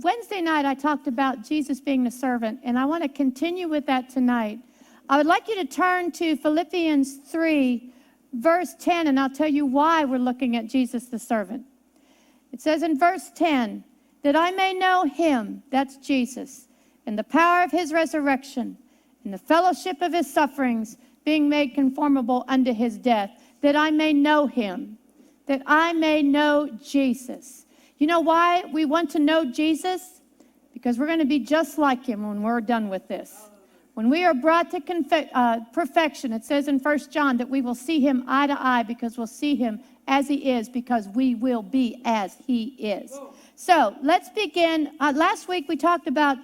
Wednesday night I talked about Jesus being the servant, and I want to continue with that tonight. I would like you to turn to Philippians 3, verse 10, and I'll tell you why we're looking at Jesus the servant. It says in verse 10, that I may know him, that's Jesus, and the power of his resurrection, and the fellowship of his sufferings, being made conformable unto his death, that I may know him, that I may know Jesus. You know why we want to know Jesus? Because we're going to be just like him when we're done with this. When we are brought to perfection, it says in 1 John that we will see him eye to eye, because we'll see him as he is, because we will be as he is. So let's begin. Last week we talked about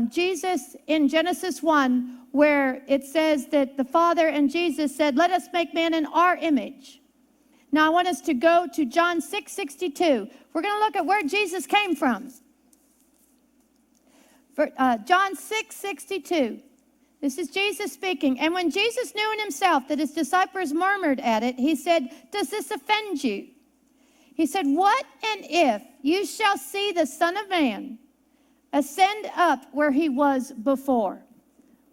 Jesus in Genesis 1, where it says that the Father and Jesus said, let us make man in our image. Now I want us to go to John 6:62. We're going to look at where Jesus came from. John 6:62. This is Jesus speaking. And when Jesus knew in himself that his disciples murmured at it, he said, does this offend you? He said, what and if you shall see the Son of Man ascend up where he was before?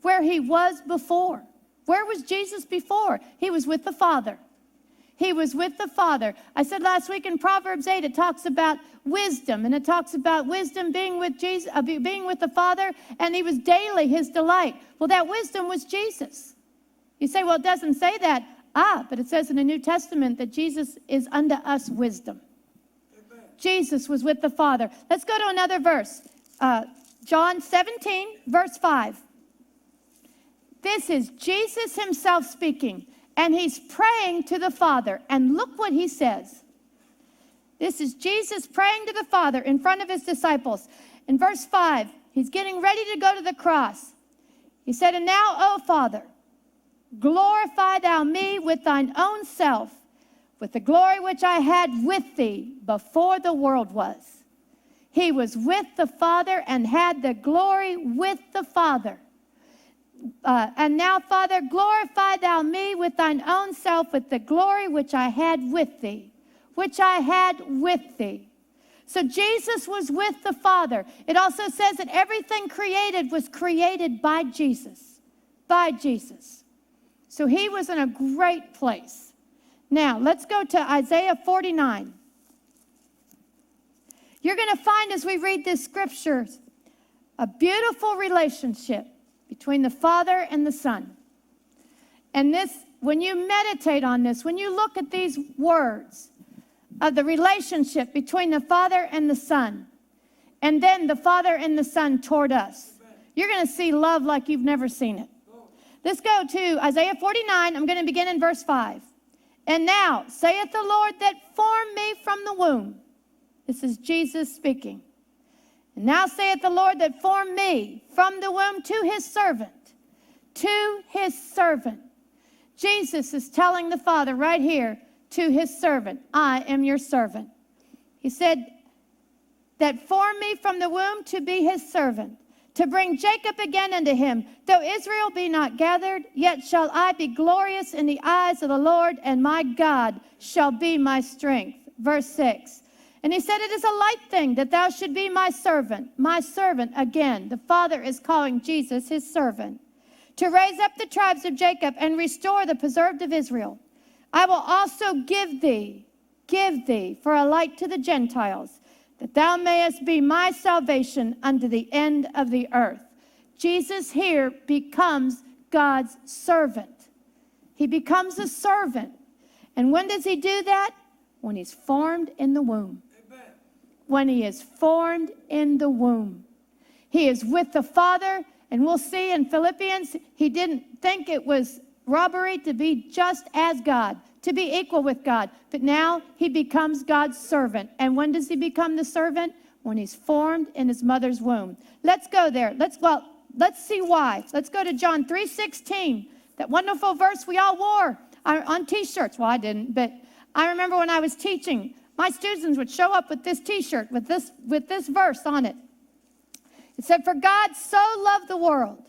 Where he was before. Where was Jesus before? He was with the Father. He was with the Father. I said last week in Proverbs 8, it talks about wisdom, and it talks about wisdom being with Jesus, being with the Father, and he was daily his delight. Well, that wisdom was Jesus. You say, well, it doesn't say that. But it says in the New Testament that Jesus is unto us wisdom. Amen. Jesus was with the Father. Let's go to another verse. John 17, verse 5. This is Jesus himself speaking, and he's praying to the Father. And look what he says. This is Jesus praying to the Father in front of his disciples. In verse 5, he's getting ready to go to the cross. He said, and now, O Father, glorify thou me with thine own self, with the glory which I had with thee before the world was. He was with the Father and had the glory with the Father. And now, Father, glorify thou me with thine own self, with the glory which I had with thee, which I had with thee. So Jesus was with the Father. It also says that everything created was created by Jesus, by Jesus. So he was in a great place. Now, let's go to Isaiah 49. You're going to find as we read this scripture a beautiful relationship between the Father and the Son. And this, when you meditate on this, when you look at these words of the relationship between the Father and the Son, and then the Father and the Son toward us, you're going to see love like you've never seen it. Let's go to Isaiah 49. I'm going to begin in verse 5. And now, saith the Lord that formed me from the womb. This is Jesus speaking. And now saith the Lord that formed me from the womb to his servant. To his servant. Jesus is telling the Father right here, to his servant, I am your servant. He said, that formed me from the womb to be his servant, to bring Jacob again unto him. Though Israel be not gathered, yet shall I be glorious in the eyes of the Lord, and my God shall be my strength. Verse 6. And he said, it is a light thing that thou should be my servant. My servant, again, the Father is calling Jesus his servant, to raise up the tribes of Jacob and restore the preserved of Israel. I will also give thee for a light to the Gentiles, that thou mayest be my salvation unto the end of the earth. Jesus here becomes God's servant. He becomes a servant. And when does he do that? When he's formed in the womb. Amen. When he is formed in the womb. He is with the Father, and we'll see in Philippians, he didn't think it was robbery to be just as God, to be equal with God. But now he becomes God's servant. And when does he become the servant? When he's formed in his mother's womb. Let's go there. Let's see why. Let's go to John 3:16. That wonderful verse we all wore on t-shirts. Well, I didn't, but I remember when I was teaching, my students would show up with this t-shirt with this verse on it. It said, for God so loved the world,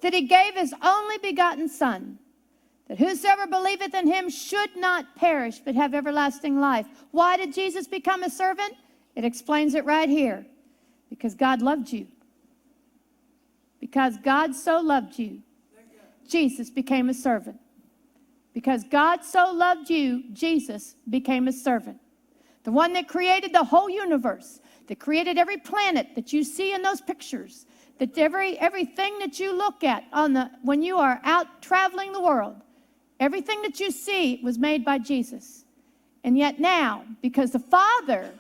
that he gave his only begotten Son, that whosoever believeth in him should not perish, but have everlasting life. Why did Jesus become a servant? It explains it right here. Because God loved you. Because God so loved you, Jesus became a servant. Because God so loved you, Jesus became a servant. The one that created the whole universe, that created every planet that you see in those pictures, that everything that you look at when you are out traveling the world, everything that you see was made by Jesus. And yet now, because the Father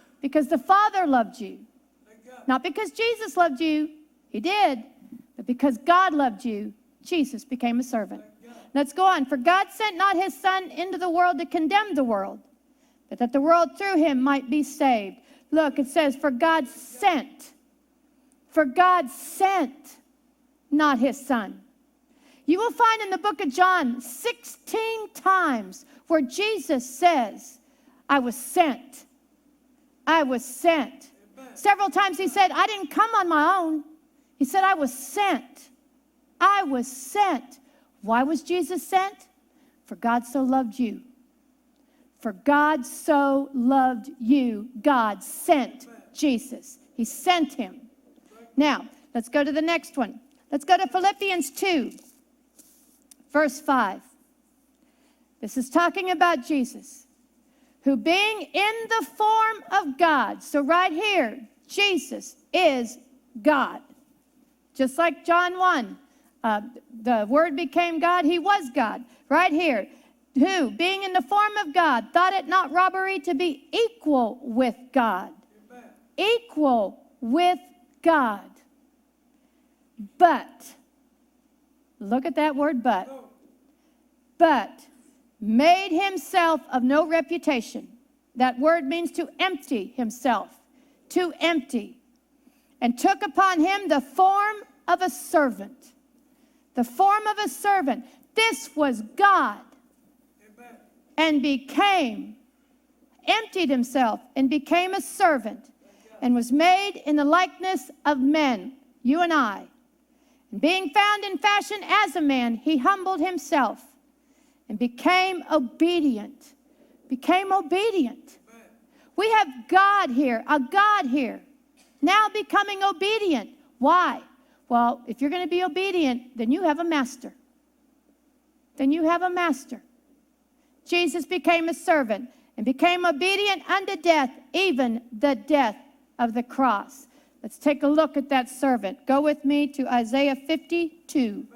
loved you, not because Jesus loved you, he did, but because God loved you, Jesus became a servant. Let's go on. For God sent not his Son into the world to condemn the world, but that the world through him might be saved. Look, it says, for God sent not his Son. You will find in the book of John 16 times where Jesus says, I was sent. I was sent. Several times he said, I didn't come on my own. He said, I was sent. I was sent. Why was Jesus sent? For God so loved you. For God so loved you, God sent Jesus. He sent him. Now, let's go to the next one. Let's go to Philippians 2, verse 5. This is talking about Jesus, who being in the form of God. So right here, Jesus is God. Just like John 1, the Word became God, he was God. Right here, who, being in the form of God, thought it not robbery to be equal with God. Amen. Equal with God. But, look at that word but made himself of no reputation. That word means to empty himself, to empty. And took upon him the form of a servant. The form of a servant. This was God. Amen. And emptied himself and became a servant and was made in the likeness of men, you and I. And being found in fashion as a man, he humbled himself and became obedient. Became obedient. Amen. We have God here, a God here. Now becoming obedient. Why? Well, if you're going to be obedient, then you have a master. Then you have a master. Jesus became a servant and became obedient unto death, even the death of the cross. Let's take a look at that servant. Go with me to Isaiah 52.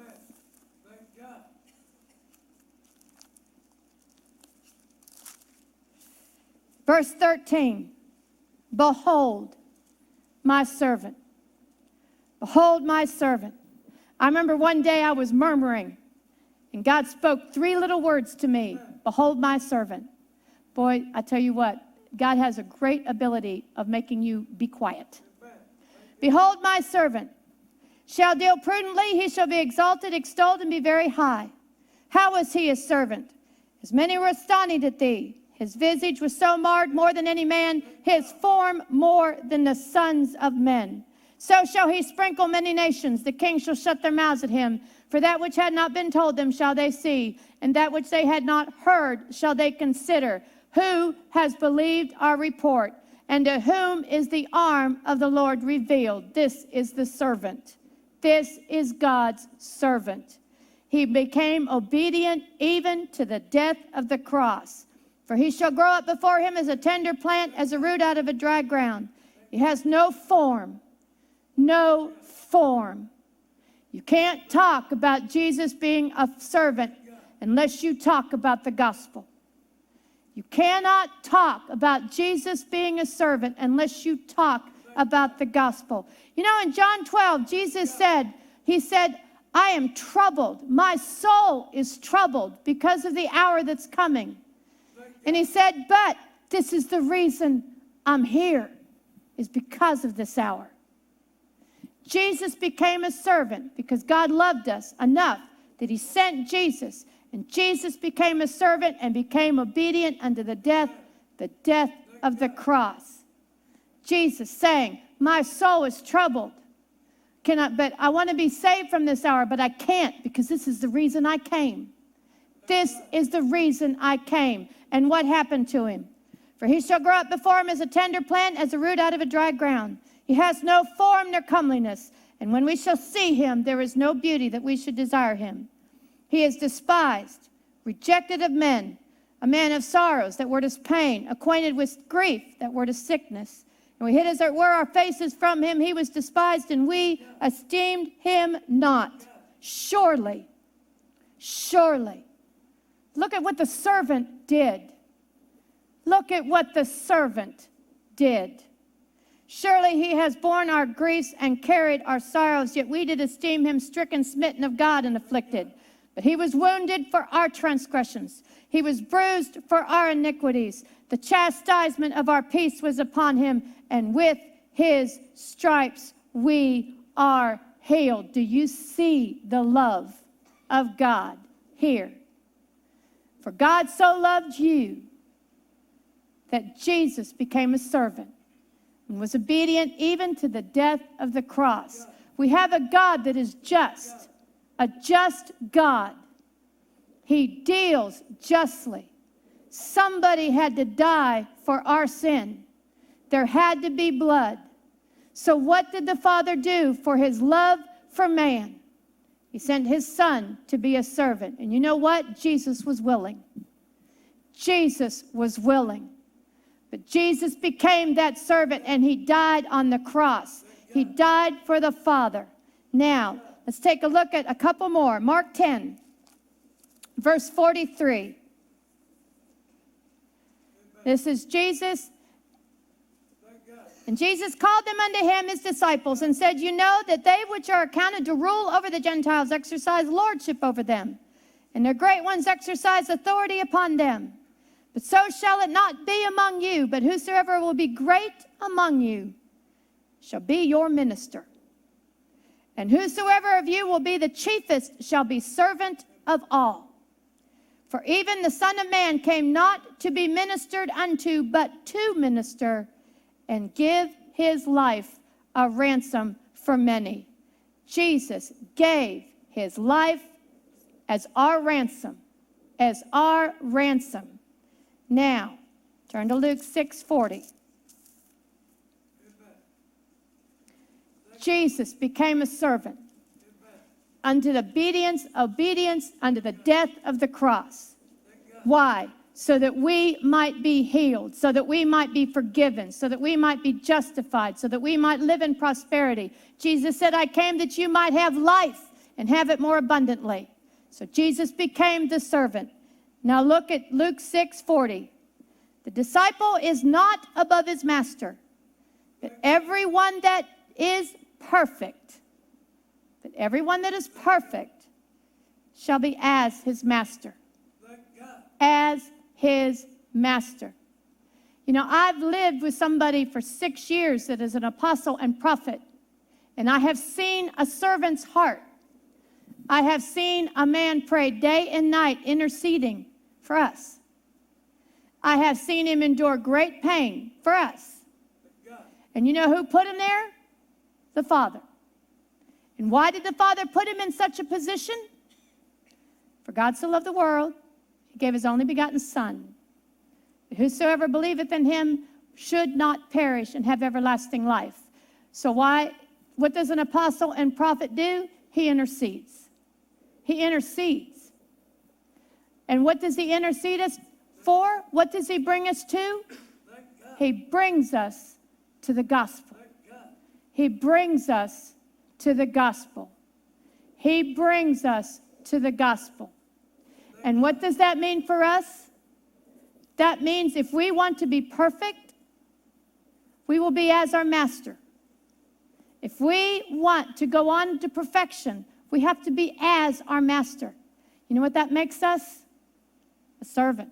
Verse 13. Behold, my servant. Behold my servant. I remember one day I was murmuring, and God spoke 3 little words to me. Behold my servant. Boy, I tell you what, God has a great ability of making you be quiet. Behold my servant. Shall deal prudently, he shall be exalted, extolled, and be very high. How was he a servant? As many were astonished at thee. His visage was so marred more than any man, his form more than the sons of men. So shall he sprinkle many nations. The kings shall shut their mouths at him. For that which had not been told them shall they see, and that which they had not heard shall they consider. Who has believed our report? And to whom is the arm of the Lord revealed? This is the servant. This is God's servant. He became obedient even to the death of the cross. For he shall grow up before him as a tender plant, as a root out of a dry ground. He has no form. No form. You can't talk about Jesus being a servant unless you talk about the gospel. You cannot talk about Jesus being a servant unless you talk about the gospel. You know, in John 12, Jesus said, I am troubled. My soul is troubled because of the hour that's coming. And he said, but this is the reason I'm here, is because of this hour. Jesus became a servant because God loved us enough that he sent Jesus. And Jesus became a servant and became obedient unto the death of the cross. Jesus saying, my soul is troubled. But I want to be saved from this hour, but I can't because this is the reason I came. This is the reason I came. And what happened to him? For he shall grow up before him as a tender plant, as a root out of a dry ground. He has no form nor comeliness, and when we shall see him, there is no beauty that we should desire him. He is despised, rejected of men, a man of sorrows, that word is pain, acquainted with grief, that word is sickness. And we hid as it were our faces from him. He was despised, and we esteemed him not. Surely, surely. Look at what the servant did. Look at what the servant did. Surely he has borne our griefs and carried our sorrows, yet we did esteem him stricken, smitten of God, and afflicted. But he was wounded for our transgressions. He was bruised for our iniquities. The chastisement of our peace was upon him, and with his stripes we are healed. Do you see the love of God here? For God so loved you that Jesus became a servant and was obedient even to the death of the cross. We have a God that is just, a just God. He deals justly. Somebody had to die for our sin. There had to be blood. So what did the Father do for his love for man? He sent his Son to be a servant. And you know what? Jesus was willing. Jesus was willing. But Jesus became that servant, and he died on the cross. He died for the Father. Now, let's take a look at a couple more. Mark 10, verse 43. This is Jesus. And Jesus called them unto him, his disciples, and said, you know that they which are accounted to rule over the Gentiles exercise lordship over them, and their great ones exercise authority upon them. But so shall it not be among you, but whosoever will be great among you shall be your minister. And whosoever of you will be the chiefest shall be servant of all. For even the Son of Man came not to be ministered unto, but to minister and give his life a ransom for many. Jesus gave his life as our ransom, as our ransom. Now, turn to Luke 6:40. Jesus became a servant unto the obedience unto the death of the cross. Why? So that we might be healed, so that we might be forgiven, so that we might be justified, so that we might live in prosperity. Jesus said, I came that you might have life and have it more abundantly. So Jesus became the servant. Now look at Luke 6:40. The disciple is not above his master, but everyone that is perfect, shall be as his master. As his master. You know, I've lived with somebody for 6 years that is an apostle and prophet, and I have seen a servant's heart. I have seen a man pray day and night interceding for us. I have seen him endure great pain for us. And you know who put him there? The Father. And why did the Father put him in such a position? For God so loved the world, he gave his only begotten Son. Whosoever believeth in him should not perish and have everlasting life. So what does an apostle and prophet do? He intercedes. He intercedes. And what does he intercede us for? What does he bring us to? He brings us to the gospel. He brings us to the gospel. He brings us to the gospel. And what does that mean for us? That means if we want to be perfect, we will be as our master. If we want to go on to perfection, we have to be as our master. You know what that makes us? A servant.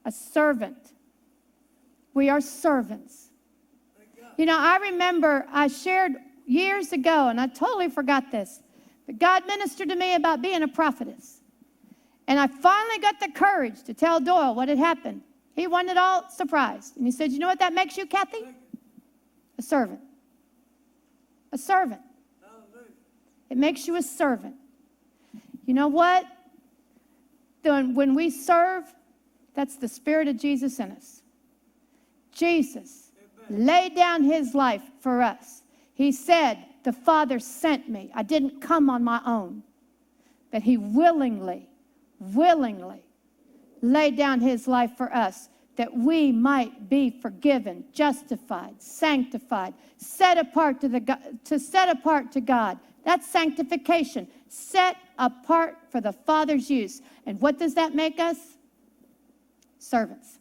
A servant. We are servants. You know, I remember I shared years ago, and I totally forgot this, but God ministered to me about being a prophetess. And I finally got the courage to tell Doyle what had happened. He wasn't at all surprised. And he said, you know what that makes you, Kathy? A servant. A servant. It makes you a servant. You know what? When we serve, That's the Spirit of Jesus in us. Jesus laid down his life for us. He said, the Father sent me. I didn't come on my own. But he willingly laid down his life for us, that we might be forgiven, justified, sanctified, set apart to God. That's sanctification. Set apart for the Father's use. And what does that make us? Servants.